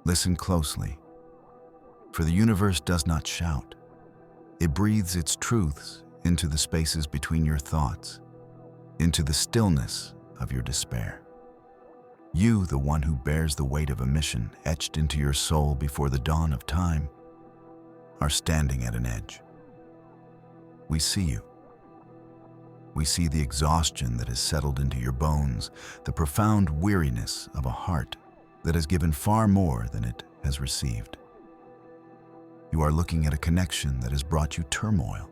Listen closely, for the universe does not shout. It breathes its truths into the spaces between your thoughts, into the stillness of your despair. You, the one who bears the weight of a mission etched into your soul before the dawn of time, are standing at an edge. We see you. We see the exhaustion that has settled into your bones, the profound weariness of a heart that has given far more than it has received. You are looking at a connection that has brought you turmoil,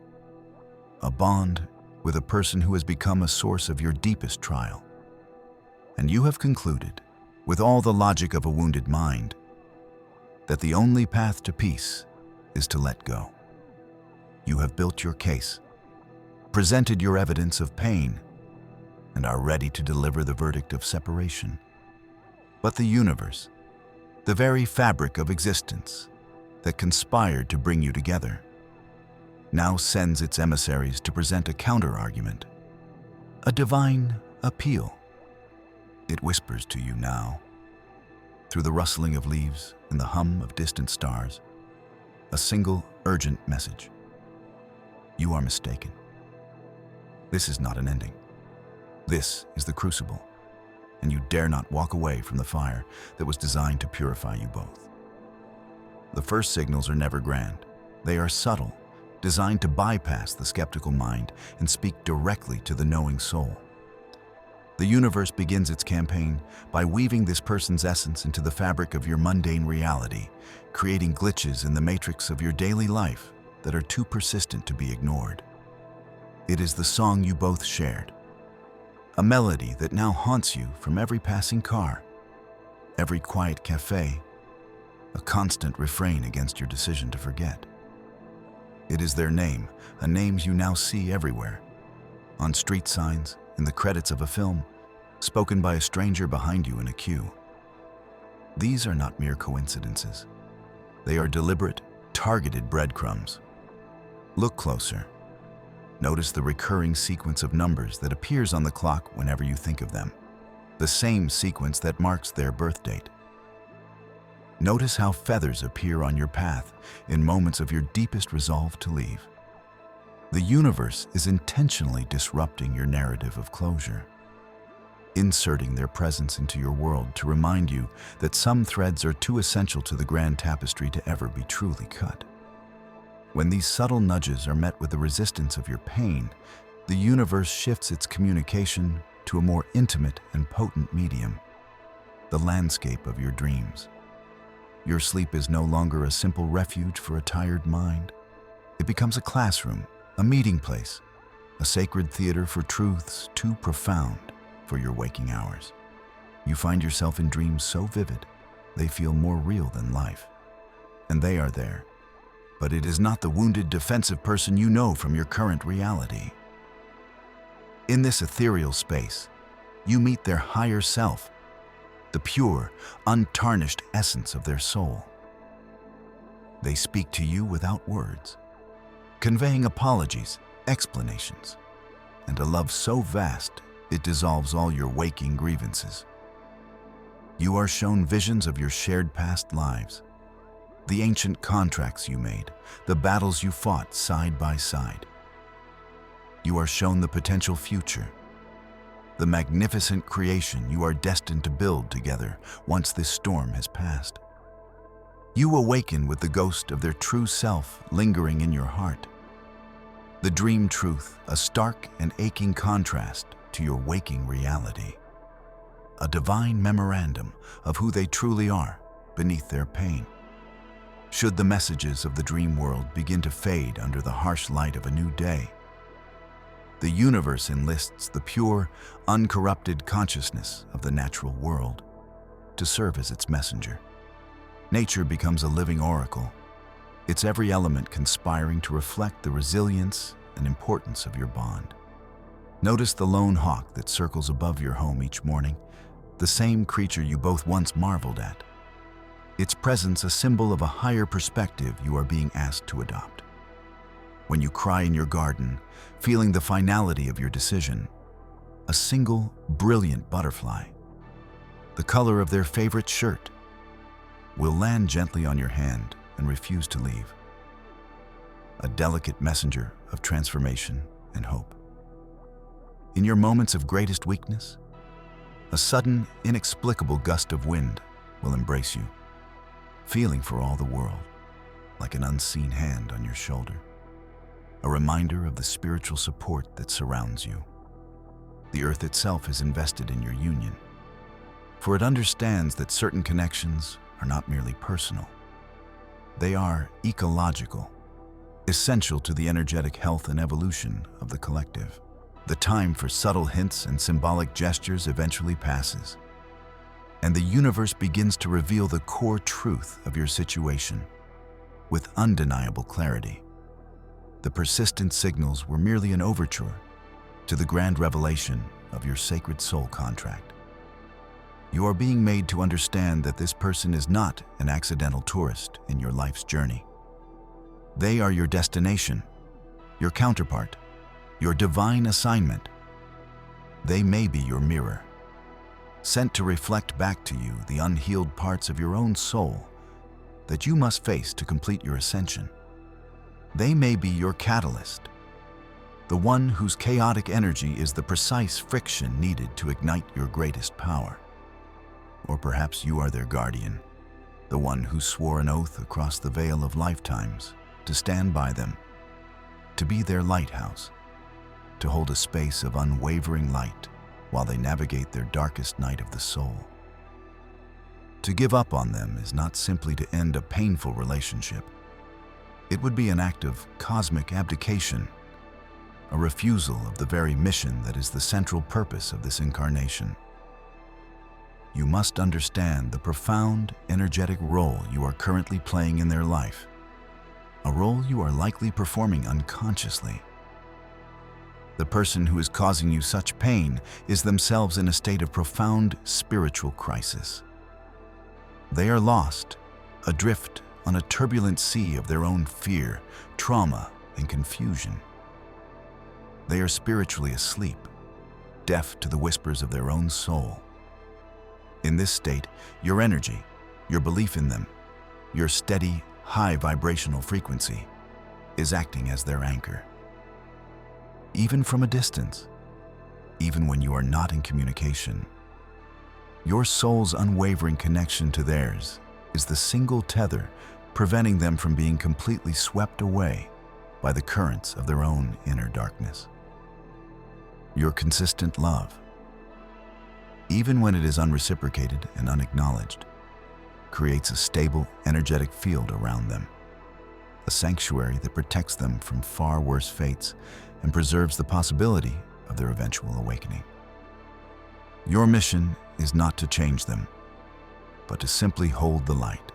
a bond with a person who has become a source of your deepest trial. And you have concluded, with all the logic of a wounded mind, that the only path to peace is to let go. You have built your case, presented your evidence of pain, and are ready to deliver the verdict of separation. But the universe, the very fabric of existence that conspired to bring you together, now sends its emissaries to present a counter-argument, a divine appeal. It whispers to you now, through the rustling of leaves and the hum of distant stars, a single urgent message. You are mistaken. This is not an ending. This is the crucible, and you dare not walk away from the fire that was designed to purify you both. The first signals are never grand. They are subtle, designed to bypass the skeptical mind and speak directly to the knowing soul. The universe begins its campaign by weaving this person's essence into the fabric of your mundane reality, creating glitches in the matrix of your daily life that are too persistent to be ignored. It is the song you both shared, a melody that now haunts you from every passing car, every quiet cafe, a constant refrain against your decision to forget. It is their name, a name you now see everywhere, on street signs, in the credits of a film, spoken by a stranger behind you in a queue. These are not mere coincidences. They are deliberate, targeted breadcrumbs. Look closer. Notice the recurring sequence of numbers that appears on the clock whenever you think of them, the same sequence that marks their birth date. Notice how feathers appear on your path in moments of your deepest resolve to leave. The universe is intentionally disrupting your narrative of closure, inserting their presence into your world to remind you that some threads are too essential to the grand tapestry to ever be truly cut. When these subtle nudges are met with the resistance of your pain, the universe shifts its communication to a more intimate and potent medium, the landscape of your dreams. Your sleep is no longer a simple refuge for a tired mind. It becomes a classroom, a meeting place, a sacred theater for truths too profound for your waking hours. You find yourself in dreams so vivid, they feel more real than life. And they are there. But it is not the wounded, defensive person you know from your current reality. In this ethereal space, you meet their higher self, the pure, untarnished essence of their soul. They speak to you without words, conveying apologies, explanations, and a love so vast it dissolves all your waking grievances. You are shown visions of your shared past lives, the ancient contracts you made, the battles you fought side by side. You are shown the potential future, the magnificent creation you are destined to build together once this storm has passed. You awaken with the ghost of their true self lingering in your heart. The dream truth, a stark and aching contrast to your waking reality. A divine memorandum of who they truly are beneath their pain. Should the messages of the dream world begin to fade under the harsh light of a new day, the universe enlists the pure, uncorrupted consciousness of the natural world to serve as its messenger. Nature becomes a living oracle, its every element conspiring to reflect the resilience and importance of your bond. Notice the lone hawk that circles above your home each morning, the same creature you both once marveled at. Its presence a symbol of a higher perspective you are being asked to adopt. When you cry in your garden, feeling the finality of your decision, a single, brilliant butterfly, the color of their favorite shirt, will land gently on your hand and refuse to leave. A delicate messenger of transformation and hope. In your moments of greatest weakness, a sudden, inexplicable gust of wind will embrace you, feeling for all the world like an unseen hand on your shoulder, a reminder of the spiritual support that surrounds you. The earth itself is invested in your union, for it understands that certain connections are not merely personal. They are ecological, essential to the energetic health and evolution of the collective. The time for subtle hints and symbolic gestures eventually passes, and the universe begins to reveal the core truth of your situation with undeniable clarity. The persistent signals were merely an overture to the grand revelation of your sacred soul contract. You are being made to understand that this person is not an accidental tourist in your life's journey. They are your destination, your counterpart, your divine assignment. They may be your mirror, sent to reflect back to you the unhealed parts of your own soul that you must face to complete your ascension. They may be your catalyst, the one whose chaotic energy is the precise friction needed to ignite your greatest power. Or perhaps you are their guardian, the one who swore an oath across the veil of lifetimes to stand by them, to be their lighthouse, to hold a space of unwavering light while they navigate their darkest night of the soul. To give up on them is not simply to end a painful relationship. It would be an act of cosmic abdication, a refusal of the very mission that is the central purpose of this incarnation. You must understand the profound, energetic role you are currently playing in their life, a role you are likely performing unconsciously. The person who is causing you such pain is themselves in a state of profound spiritual crisis. They are lost, adrift on a turbulent sea of their own fear, trauma, and confusion. They are spiritually asleep, deaf to the whispers of their own soul. In this state, your energy, your belief in them, your steady, high vibrational frequency is acting as their anchor. Even from a distance, even when you are not in communication, your soul's unwavering connection to theirs is the single tether preventing them from being completely swept away by the currents of their own inner darkness. Your consistent love, even when it is unreciprocated and unacknowledged, creates a stable, energetic field around them, a sanctuary that protects them from far worse fates and preserves the possibility of their eventual awakening. Your mission is not to change them, but to simply hold the light,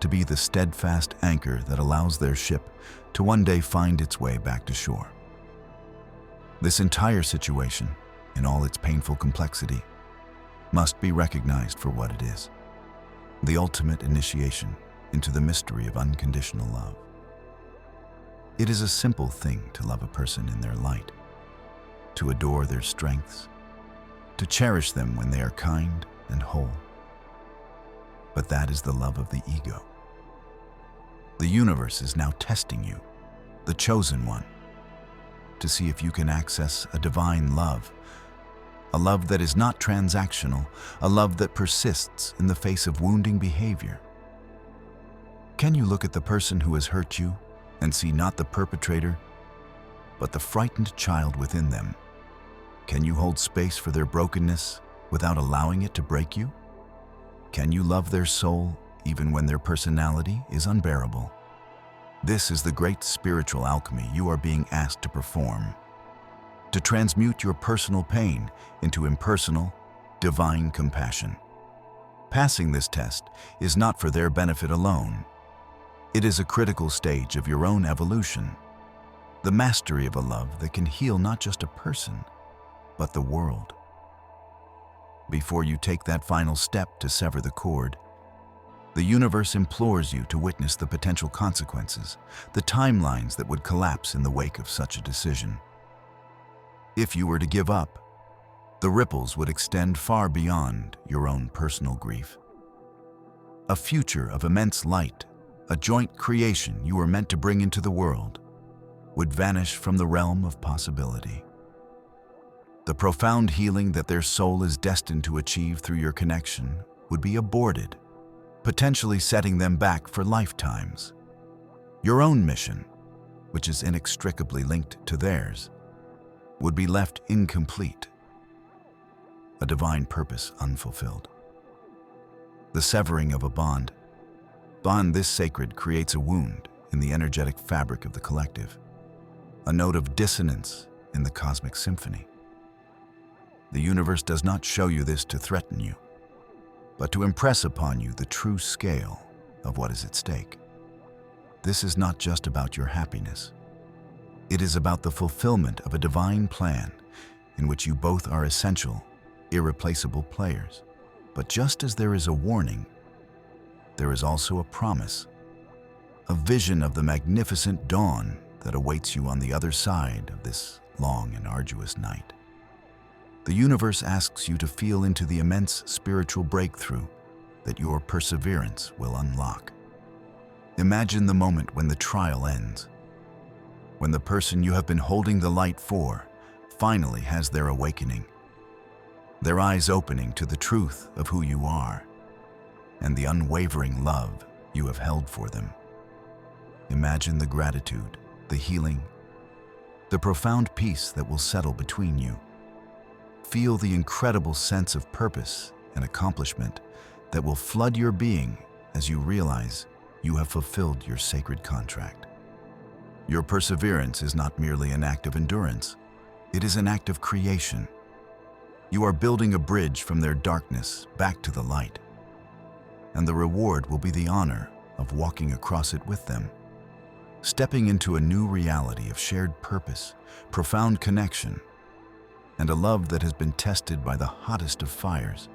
to be the steadfast anchor that allows their ship to one day find its way back to shore. This entire situation, in all its painful complexity, must be recognized for what it is: the ultimate initiation into the mystery of unconditional love. It is a simple thing to love a person in their light, to adore their strengths, to cherish them when they are kind and whole. But that is the love of the ego. The universe is now testing you, the chosen one, to see if you can access a divine love, a love that is not transactional, a love that persists in the face of wounding behavior. Can you look at the person who has hurt you and see not the perpetrator, but the frightened child within them? Can you hold space for their brokenness without allowing it to break you? Can you love their soul even when their personality is unbearable? This is the great spiritual alchemy you are being asked to perform, to transmute your personal pain into impersonal, divine compassion. Passing this test is not for their benefit alone. It is a critical stage of your own evolution, the mastery of a love that can heal not just a person, but the world. Before you take that final step to sever the cord, the universe implores you to witness the potential consequences, the timelines that would collapse in the wake of such a decision. If you were to give up, the ripples would extend far beyond your own personal grief. a future of immense light, a joint creation you were meant to bring into the world, would vanish from the realm of possibility. The profound healing that their soul is destined to achieve through your connection would be aborted, potentially setting them back for lifetimes. Your own mission, which is inextricably linked to theirs, would be left incomplete, a divine purpose unfulfilled. The severing of a bond this sacred creates a wound in the energetic fabric of the collective, a note of dissonance in the cosmic symphony. The universe does not show you this to threaten you, but to impress upon you the true scale of what is at stake. This is not just about your happiness. It is about the fulfillment of a divine plan in which you both are essential, irreplaceable players. But just as there is a warning, there is also a promise, a vision of the magnificent dawn that awaits you on the other side of this long and arduous night. The universe asks you to feel into the immense spiritual breakthrough that your perseverance will unlock. Imagine the moment when the trial ends, when the person you have been holding the light for finally has their awakening, their eyes opening to the truth of who you are and the unwavering love you have held for them. Imagine the gratitude, the healing, the profound peace that will settle between you. Feel the incredible sense of purpose and accomplishment that will flood your being as you realize you have fulfilled your sacred contract. Your perseverance is not merely an act of endurance, it is an act of creation. You are building a bridge from their darkness back to the light, and the reward will be the honor of walking across it with them, stepping into a new reality of shared purpose, profound connection, and a love that has been tested by the hottest of fires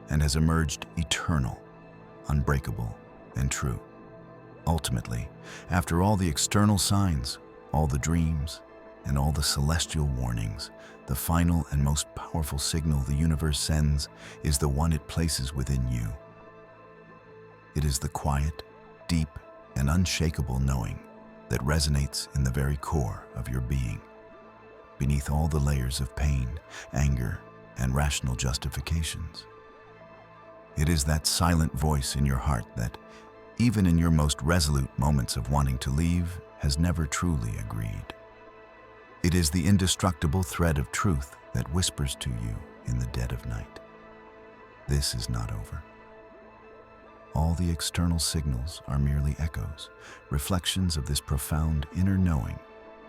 and has emerged eternal, unbreakable, and true. Ultimately, after all the external signs, all the dreams, and all the celestial warnings, the final and most powerful signal the universe sends is the one it places within you. It is the quiet, deep, and unshakable knowing that resonates in the very core of your being, beneath all the layers of pain, anger, and rational justifications. It is that silent voice in your heart that, even in your most resolute moments of wanting to leave, has never truly agreed. It is the indestructible thread of truth that whispers to you in the dead of night. This is not over. All the external signals are merely echoes, reflections of this profound inner knowing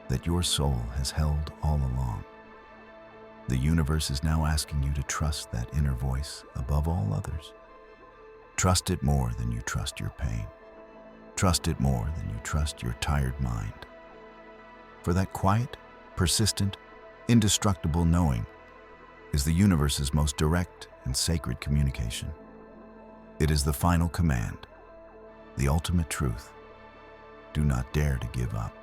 that your soul has held all along. The universe is now asking you to trust that inner voice above all others. Trust it more than you trust your pain. Trust it more than you trust your tired mind. For that quiet, persistent, indestructible knowing is the universe's most direct and sacred communication. It is the final command, the ultimate truth. Do not dare to give up.